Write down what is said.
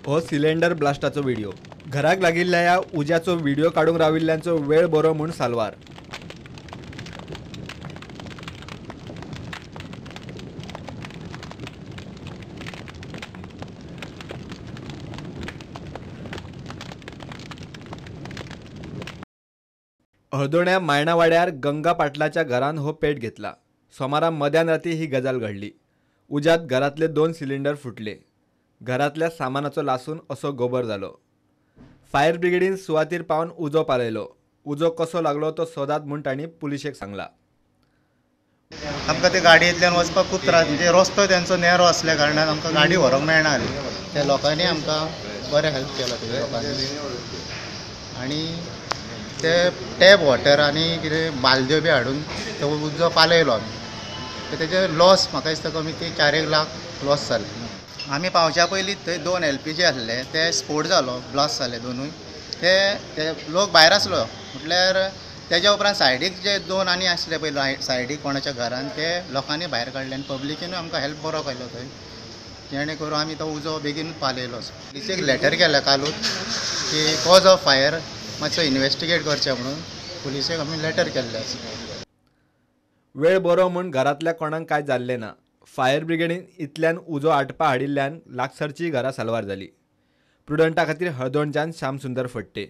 हो cylinder ब्लास्टाचो video घराक लागिल्ल्या या उज्याचो व्हिडिओ काढून राविल्ल्यांचो वेळ बरो म्हूण साल्वार। हळदोण्या मायणा वाड्यार गंगा पाटलाच्या घरान हो पेट घेतला। सोमारा मध्यान राती ही गजाल घडली। उज्यात घरातले 2 सिलिंडर फुटले। घरातल्या सामानाचो लासून असो गोबर जालो। फायर ब्रिगेडीन सुवातेर पावन उजो पालयलो। उजो कसो लागलो तो सोदात म्हूण तांणी पुलिशेक सांगला। आमकां ते गाडयेंतल्यान वचपाक खूब त्रास, म्हणजे रस्तो त्यांचो नॅरो असल्या कारणान आमकां गाडी व्हरोंक मेळना जाली। त्या लोकांनी आमकां बरें हेल्प केलो त्या लोकांनी। आनी ते टॅप वॉटर आनी कितें बालद्यो बी हाडून तो उजो पालयलो आमी। तर तेजे लॉस म्हाका दिसता कमी ती 4-1 लाख लॉस जाले। आमी पावच्या पयलीं थंय 2 LPG आसले, ते स्फोट जालो, ब्लास्ट जाले दोनूय। ते लोक भायर आसलो, म्हटल्यार तेज्या उपरांत सायडीक जे 2 आनी आसले पळय सायडीक कोणाच्या घरान, ते लोकांनी भायर काडले आनी पब्लिकेनूय आमकां हेल्प बरो केलो थंय, जेणे करून आमी तो उजो बेगीन पालयलो। पुलिसेक लॅटर केलें कालूच की कॉज ऑफ फायर मातसो इन्वेस्टिगेट करचें म्हणून पुलिसेक आमी लॅटर केल्लें आसा। वेळ बरो म्हूण घरातल्या कोणाक कांय जाल्लें ना। फायर ब्रिगेडीन इतल्यान उजो आटपा हाडिल्ल्यान लागसरची घरां साल्वार जाली। प्रुडंटा खातीर हळदोणच्यान श्याम सुंदर फडते।